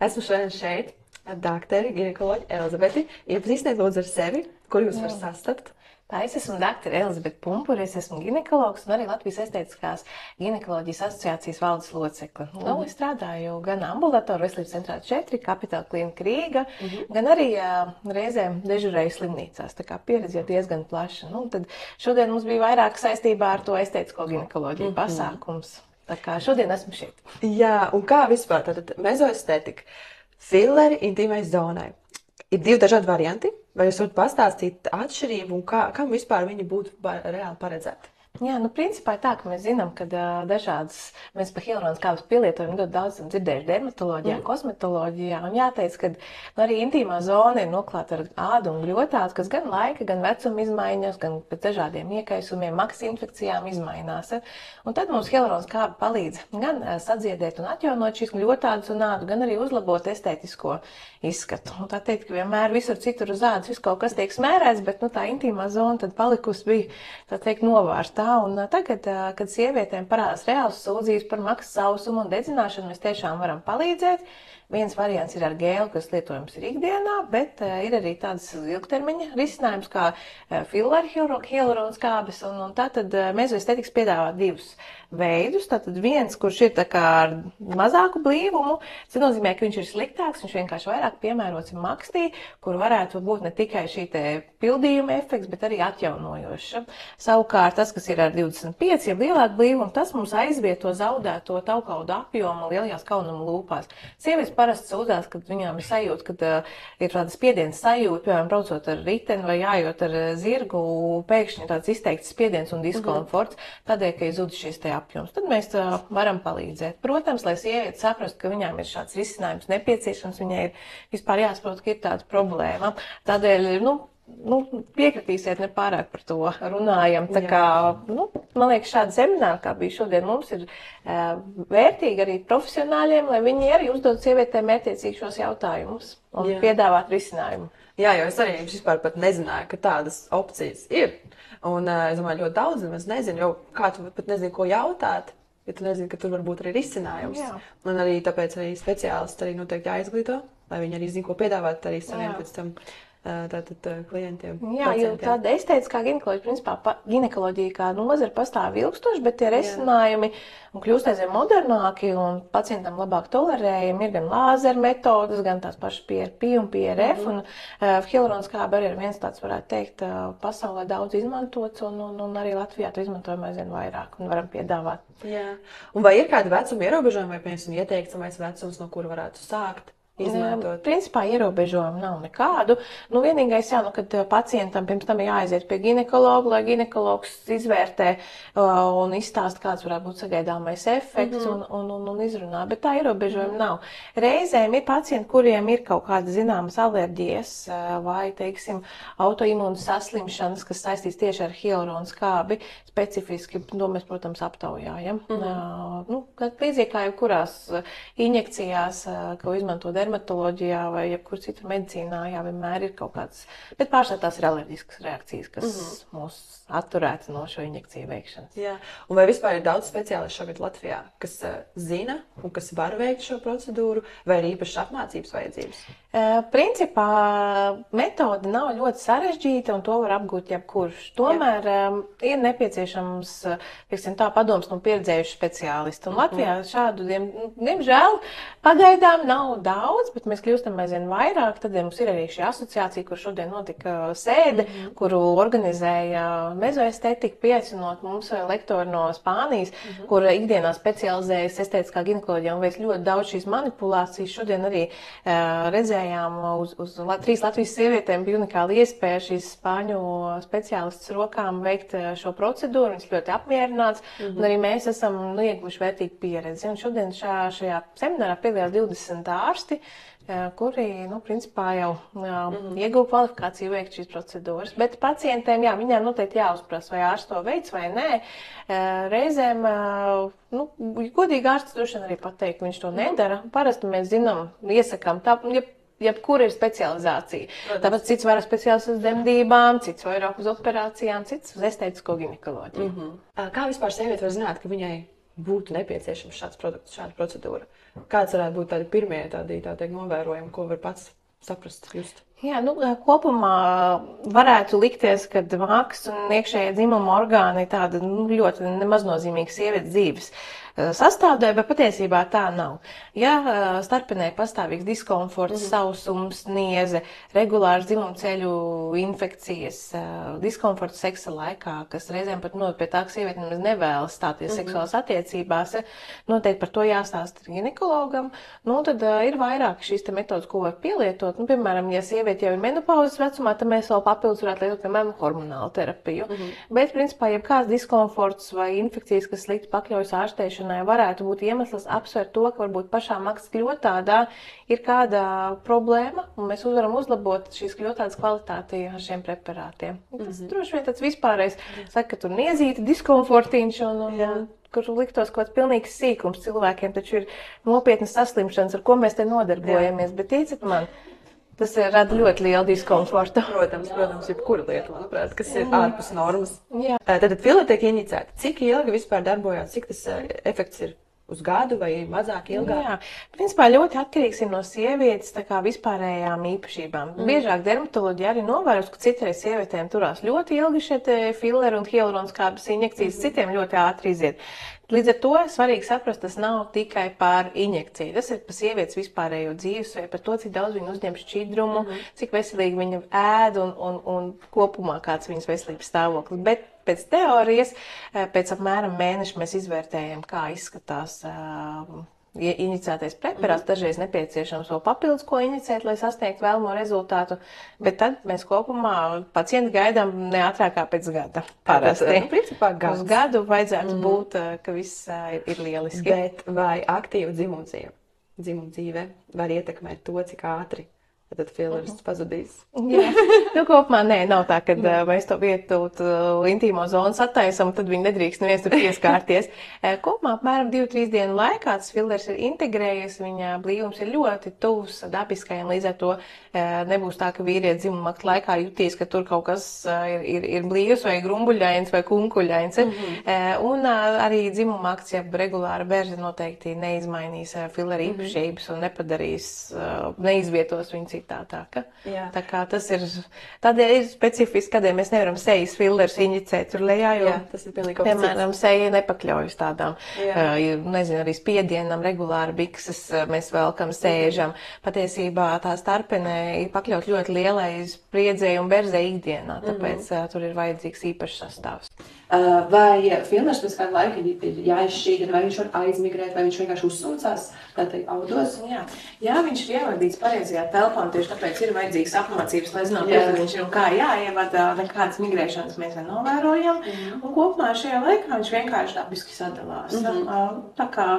Esmu šodien šeit ar dakteri, ginekoloģi Elizabeti. Iepazīstiniet lūdzu ar sevi, kur jūs varat sastapt. Tā es esmu daktore Elizabete Pumpure, es esmu ginekologs un arī Latvijas estētiskās ginekoloģijas asociācijas valdes locekle. Es strādāju gan ambulatoru veselības centrā 4, Kapitāla klīnika Rīga, gan arī reizēm dežurēju slimnīcās. Tā kā pieredze jau diezgan plaša. Tad šodien mums bija vairāk saistībā ar to estētisko ginekoloģiju pasākums. Tā kā šodien esmu šeit. Jā, un kā vispār tātad mezoestētika, filleri intīmai zonai? Ir divi dažādi varianti. Vai jūs varat pastāstīt atšķirību un kam vispār viņi būtu reāli paredzēti? Jā, principā ir tā, ka mēs zinām, ka mēs par hialuronas kāpes pielietojumu ļoti daudz esam dzirdējuši dermatoloģijā, kosmetoloģijā, un jāteic, ka arī intīmā zona ir noklāta ar ādu un gļotātu, kas gan laika, gan vecuma izmaiņas, gan pēc dažādiem iekaisumiem, makas infekcijām izmainās. Un tad mums hialuronas kāpe palīdz gan sadziedēt un atjaunot šīs gļotātas un ādu, gan arī uzlabot estētisko izskatu. Un tā teikt, ka vienmēr visur citur uz ādas viss kaut kas tiek smērēts, bet tā intīmā zona tad palikusi bija, tā teikt, novārstā. Un tagad, kad sievietēm parādās reāls sūdzības par makas sausumu un dedzināšanu, mēs tiešām varam palīdzēt. Viens variants ir ar gēlu, kas lietojams ir ikdienā, bet ir arī tāds ilgtermiņa risinājums kā filleri hialuronas kāpes. Un tātad mezoestētikas piedāvā divus veidus. Tātad viens, kurš ir tā kā ar mazāku blīvumu, tas nozīmē, ka viņš ir sliktāks, viņš vienkārši vairāk piemērots makstī, kur varētu būt ne tikai šī te pildījuma efekts, bet arī atjaunojoša. Savukārt tas, kas ir ar 25, ja lielāku blīvumu, tas mums aizvieto zaudēto taukaudu apjomu lielajās kaunuma lūpās. Sievietes parasti sūdzās, kad viņām ir sajūta, kad ir tāda spiediens sajūta, piemēram, braucot ar riteni vai jājot ar zirgu, pēkšņi tāds izteikts spiediens un diskomforts, tādēļ, ka ir zudis šīs te apjoms. Tad mēs varam palīdzēt. Protams, lai sieviete saprastu, ka viņām ir šāds risinājums nepieciešams, viņai ir vispār jāsaprot, ka ir tāda problēma. Tādēļ, piekritīsiet, ne pārāk par to runājam. Tā kā, man liekas, šādi semināri, kā bija šodien, mums ir vērtīgi arī profesionāļiem, lai viņi arī uzdod sievietēm mērķiecīgi šos jautājumus un piedāvāt risinājumu. Jā, jo es arī vispār pat nezināju, ka tādas opcijas ir. Un es domāju, ļoti daudz nemaz nezinu, jo kā tu pat nezini, ko jautāt, ja tu nezini, ka tur var būt arī risinājums. Jā. Un arī tāpēc arī speciālisti arī noteikti jāizglīto, lai viņi arī zina, ko piedāvāt arī saviem pēc tam klientiem. Jā, jo tāda estētiskā ginekoloģija, principā ginekoloģija kā nozara pastāv ilgstoši, bet tie risinājumi kļūst aizvien modernāki un pacientam labāk tolerējami. Ir gan lāzeru metodas, gan tās pašas PRP un PRF, un hialuronas kāpe arī ir viens tāds, varētu teikt, pasaulē daudz izmantots, un arī Latvijā to izmantojam aizvien vairāk un varam piedāvāt. Jā. Un vai ir kādi vecuma ierobežojumi vai, piemēram, ieteicamais vecums, no kura varētu sākt? Izmantot. Principā ierobežojumu nav nekādu. Vienīgais kad pacientam pirms tam jāaiziet pie ginekologa, lai ginekologs izvērtē un izstāsta, kāds varētu būt sagaidāmais efekts un izrunā, bet tā ierobežojuma nav. Reizēm ir pacienti, kuriem ir kaut kādas zināmas alerģijas vai, teiksim, autoimūnas saslimšanas, kas saistīts tieši ar hialuronas kāpi, specifiski, to mēs, protams, aptaujājam. Līdzīgi kā jebkurās injekcijās, ko izmanto dermatoloģijā vai jebkur citur medicīnā, vienmēr ir kaut kāds, bet pārsvarā tās ir alerģiskas reakcijas, kas mūs atturētu no šo injekciju veikšanas. Jā, un vai vispār ir daudz speciālistu šogad Latvijā, kas zina un kas var veikt šo procedūru, vai ir īpašas apmācības vajadzības? Principā metode nav ļoti sarežģīta un to var apgūt jebkurš. Tomēr ir nepieciešams, pieksim tā, padoms no pieredzējušu speciālistu. Un Latvijā šādu, diemžēl, pagaidām nav daudz, bet mēs kļūstam aizvien vairāk. Tad mums ir arī šī asociācija, kur šodien notika sēde, kuru organizēja mezoestētika, pieaicinot mums lektori no Spānijas, kur ikdienā specializējas estētiskā ginekoloģijā un veic ļoti daudz šīs manipulācijas. Šodien arī redzējām uz 3 Latvijas sievietēm bija unikāla iespēja šīs spāņu speciālistas rokām veikt šo procedūru. Viņas ļoti apmierināts, un arī mēs esam ieguvuši vērtīgu pieredzi. Un šodien šajā seminārā piedalījās 20 ārsti, kuri, principā jau ieguva kvalifikāciju veikt šīs procedūras. Bet pacientiem, viņām noteikti jāuzprasa, vai ārsts to veids vai nē. Reizēm, godīgi ārsts droši vien arī pateikt, ka viņš to nedara. Parasti mēs zinām, iesakām tā, jebkura ir specializācija. Tāpēc cits vairāk speciālists uz dzemdībām, cits vairāk uz operācijām, cits uz estētisko ginekoloģiju. Kā vispār sieviete var zināt, ka viņai būtu nepieciešams šāds produkts, šāda procedūra? Kāds varētu būt tādi pirmie novērojumi, ko var pats saprast, just? Jā, kopumā varētu likties, ka mākslas un iekšējie dzimuma orgāni ir tāda ļoti nemaznozīmīga sievietes dzīves sastāvdaļa, bet patiesībā tā nav. Ja starpenē pastāvīgs diskomforts, sausums, nieze, regulārs dzimumceļu infekcijas, diskomforts seksa laikā, kas reizēm pat noved pie tā, ka sieviete nemaz nevēlas stāties seksuālās attiecībās, noteikti par to jāstāsta ginekologam. Tad ir vairāk šīs metodas, ko var pielietot. Piemēram, ja sieviete jau ir menopauzes vecumā, tad mēs vēl papildus varētu lietot, piemēram, hormonālu terapiju. Bet, principā, jebkāds diskomforts vai infekcijas, kas slikti pakļaujas ārstēšanai, varētu būt iemesls apsvērt to, ka varbūt pašā maksas kļotādā ir kāda problēma, un mēs varam uzlabot šīs kļotādas kvalitāti ar šiem preparātiem. Tas droši vien tāds vispārējais, saka, ka tur niezīta, diskomfortiņš un kur liktos kaut kāds pilnīgs sīkums cilvēkiem, taču ir nopietnas saslimšanas, ar ko mēs te nodarbojamies, bet ticiet man, tas rada ļoti lielu diskomfortu. Protams, jebkura lieta, manuprāt, kas ir ārpus normas. Tad filler tiek inicēta. Cik ilgi vispār darbojās, cik tas efekts ir? Uz gadu vai mazāk ilgāk? Jā, principā ļoti atkarīgs ir no sievietes vispārējām īpašībām. Biežāk dermatoloģija arī novērus, ka citreiz sievietēm turās ļoti ilgi šie filleri un hialuronskābes injekcijas, citiem ļoti ātri iziet. Līdz ar to svarīgi saprast, tas nav tikai par injekciju. Tas ir par sievietes vispārējo dzīvesveidu, par to, cik daudz viņa uzņem šķidrumu, cik veselīgi viņa ēd un kopumā kāds viņas veselības stāvoklis. Bet pēc teorijas, pēc apmēram mēneša mēs izvērtējam, kā izskatās inicētais preparāts. Dažreiz nepieciešams vēl papildus, ko inicēt, lai sasniegtu vēlamo rezultātu, bet tad mēs kopumā pacienti gaidām neātrākā pēc gada. Parasti. Principā gads. Uz gadu vajadzētu būt, ka viss ir lieliski. Bet vai aktīva dzimumdzīve var ietekmēt to, cik ātri tad filleris pazudīs? Jā, kopumā nav tā, ka mēs to vietu intīmo zonu sataisam, tad viņi nedrīkst neviens tur pieskārties. Kopumā apmēram 2-3 dienu laikā tas filleris ir integrējies, viņa blīvums ir ļoti tuvs dabiskajam, līdz ar to nebūs tā, ka vīrietis dzimumakt laikā jutīs, ka tur kaut kas ir blīvs vai grumbuļains vai kunkuļains. Un arī dzimumakts, ja regulāra berze noteikti neizmainīs filleri īpašības un nepadarīs, neizvietos viņu citādāk. Tā kā tas ir, tādēļ ir specifiski, kādēļ mēs nevaram sejas fillerus injicēt tur lejā, jo, tas ir pilnīgi kaut kas cits. Piemēram, seja nepakļaujas tādām, nezinu, arī spiedienam, regulāri bikses mēs velkam, sēžam. Patiesībā tā starpenē ir pakļaut ļoti lielai spriedzei un berzei ikdienā, tāpēc tur ir vajadzīgs īpašs sastāvs. Vai filleris pēc kāda laika ir jāizšķīdina, vai viņš var aizmigrēt, vai viņš vienkārši uzsūcās, tā teikt, audos? Jā, viņš ir ievadīts pareizajā telpā, un tieši tāpēc ir vajadzīgs apmācības, lai zinātu, kur viņš ir un kā jāievada, nekādas migrēšanas mēs nenovērojam. Un kopumā šajā laikā viņš vienkārši dabiski sadalās. Tā kā,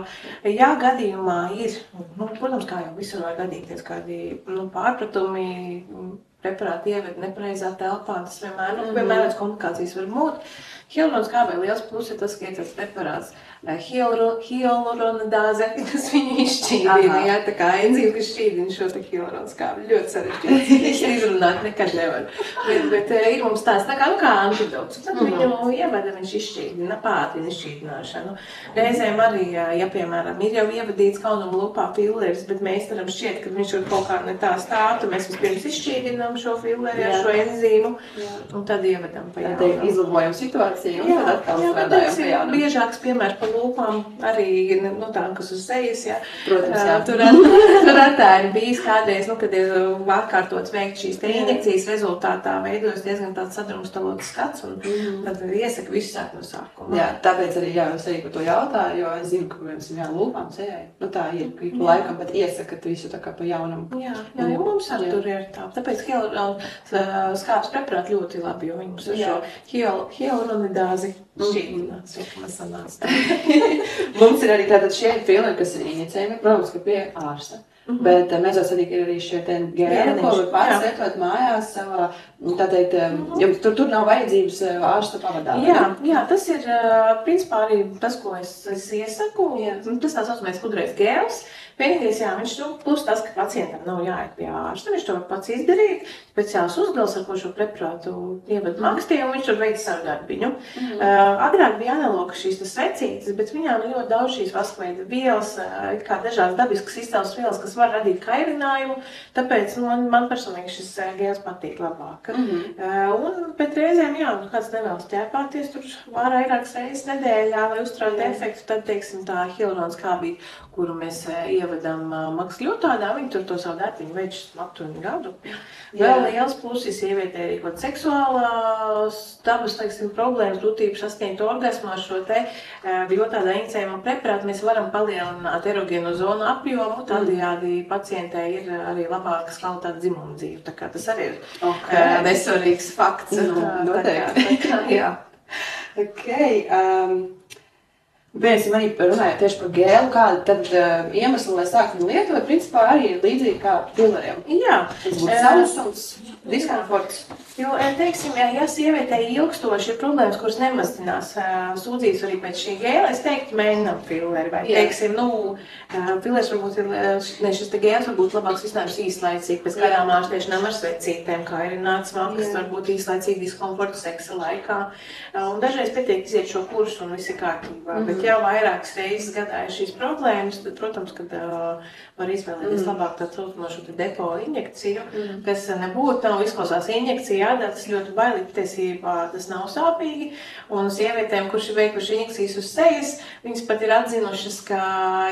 ja gadījumā ir, protams, kā jau visur var gadīties kādi pārpratumi, preparāti ieved nepareizā telpā, tas vienmēr komplikācijas var būt. Hialuronskābei liels plus ir tas, ka ir tāds preparāts hialuronidāze, kas viņu izšķīdina, tā kā enzīme, kas šķīdina šo hialuronskābi. Ļoti sarežģīts. Izrunāt nekad nevar. Bet ir mums tāds tā kā antidots. Tad viņu ievada, viņš izšķīdina, pātrina izšķīdināšanu. Reizēm arī, ja piemēram ir jau ievadīts kaunuma lupā filleris, bet meistaram šķiet, ka viņš tur kaut kā ne tā stātu, mēs vispirms izšķīdinām šo filleri ar šo enzīmu un tad ievedam pa jaunu. Tad izlabojam situāciju un tad atkal strādājam pa jaunu. Biežāks piemērs pa lūpām arī, tām, kas uz sejas, Protams, jā. Tur tā ir bijis kādreiz, kad ir atkārtots veikt šīs te injekcijas rezultātā, veidojas diezgan tāds sadrumstalots skats, un tad iesaka visu sāk no sākuma. Jā, tāpēc arī es arī par to jautāju, jo es zinu, ka mēs lūpām sejai. Tā ir, ka laikam pat iesakat visu tā kā pa jaunam. Jā, mums arī tur ir tā. Tāpēc hialuronskābes preparāti ļoti labi, jo viņi mums ir šo hialuronidāzi šķīdināts, kas sanāca. Mums ir arī tātad šie filleri, kas ir injicējumi, protams, ka pie ārsta. Bet mēs arī ir arī šie gēni, ko var pats lietot mājās savā, tā teikt, jo tur nav vajadzības ārsta pavadā. Jā, tas ir principā arī tas, ko es iesaku. Tas tā saucamais gudrais gēls. Vienīgais, jā, viņš plus tas, ka pacientam nav jāiet pie ārsta, viņš to var pats izdarīt, speciāls uzgals, ar ko šo preparātu ievada makstī, un viņš tur veic savu darbiņu. Agrāk bija analoga šīs svecītes, bet viņām ir ļoti daudz šīs vaskveida vielas, kā dažādas dabiskas izcelsmes vielas, kas var radīt kairinājumu, tāpēc man personīgi šis gēls patīk labāk. Bet reizēm, jā, kāds nevēlas ķēpāties tur vairākas reizes nedēļā, lai uzturētu efektu, tad, teiksim, tā hialuronskābīte, kuru mēs ievedam maksļotādā, viņi tur to savu darbiņu veids aptuveni gadu. Vēl liels plusis sievietē arī kaut seksuālās dabas, teiksim, problēmas, grūtības sasniegt orgasmu ar šo te gļotādā injicējamo preparātu. Mēs varam palielināt erogēno zonu apjomu, tādējādi pacientē ir arī labākas kvalitātes dzimuma dzīve. Tā kā tas arī ir nesvarīgs fakts. Noteikti. Jā. Viensim arī runājot tieši par gēlu, kāda tad iemesli, lai sāktu lietot, principā arī ir līdzīgi kā pilleriem. Jā. Tas būtu sausums, diskomforts. Jo, teiksim, ja sievietē ilgstoši ir problēmas, kuras nemazinās sūdzības arī pēc šī gēla, es teiktu, mēģinām pilleri. Vai, teiksim, pillers varbūt ir, šis te gēls varbūt labāks risinājums īslaicīgi, pēc kādām ārstēšanām ar svecītēm, kā ir nāc smakas, varbūt īslaicīgi diskomfortu seksa laikā. Un dažreiz pietiek iziet šo kursu un viss ir kārtībā. Bet jau vairākas reizes gadā ir šīs problēmas, tad, protams, kad var izvēlēties labāk tādu saucamo šo depo injekciju, kas nebūtu, nav izklausās injekcija, jādara, tas ļoti bailīgi, patiesībā tas nav sāpīgi, un sievietēm, kurš ir veikuši injekcijas uz sejas, viņas pat ir atzinušas, ka,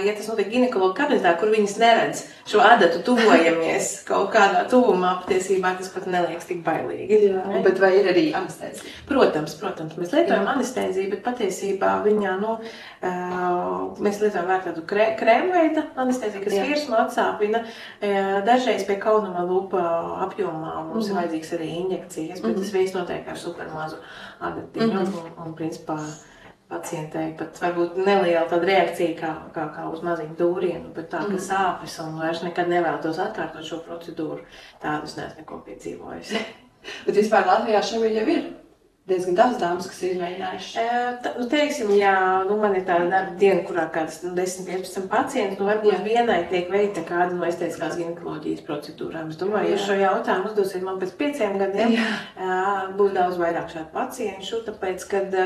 ja tas notiek ginekologa kabinetā, kur viņas neredz šo adatu tuvojamies kaut kādā tuvumā, patiesībā tas pat neliekas tik bailīgi. Bet vai ir arī anestēzija? Protams, mēs lietojam anestēziju, bet patiesībā viņā, mēs lietojam vēl tādu krēmveida anestēziju, kas virsmu atsāpina. Dažreiz pie kaunuma lūpa apjomā mums ir vajadzīgs arī injekcijas, bet tas viss notiek ar supermazu adatiņu un principā pacientei pat varbūt neliela tāda reakcija kā uz maziņu dūrienu, bet tā, ka sāpes un vairs nekad nevēlētos atkārtot šo procedūru, tādas neesmu neko piedzīvojusi. Bet vispār Latvijā šobrīd jau ir diezgan daudz dāmas, kas ir izmēģinājuši. Teiksim, ja man ir tāda darba diena, kurā kādas 10-15 pacienti, varbūt vienai tiek veikta kāda no estētiskās ginekoloģijas procedūrām. Es domāju, ja šo jautājumu uzdosiet man pēc 5 gadiem, būs daudz vairāk šādu pacientu, tāpēc, kad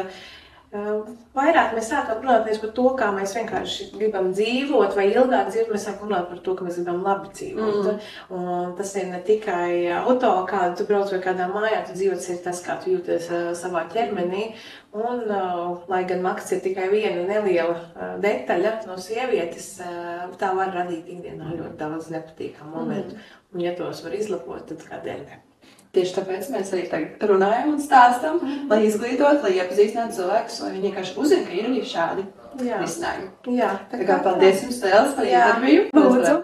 vairāk mēs sākam runāties par to, kā mēs vienkārši gribam dzīvot vai ilgāk dzīvot, mēs sākam runāt par to, ka mēs gribam labi dzīvot. Un tas ir ne tikai auto, kādu tu brauc vai kādā mājā, tu dzīvots ir tas, kā tu jūties savā ķermenī. Un, lai gan maksts ir tikai viena neliela detaļa no sievietes, tā var radīt ikdienā ļoti daudz nepatīkamu momentu. Un ja tos var izlabot, tad kādēļ ne? Tieši tāpēc mēs arī tagad runājam un stāstam, lai izglītot, lai iepazīstinātu cilvēkus, lai viņi vienkārši uzzina, ka ir arī šādi risinājumi. Tā kā paldies jums, Tēlis, par interviju. Lūdzu.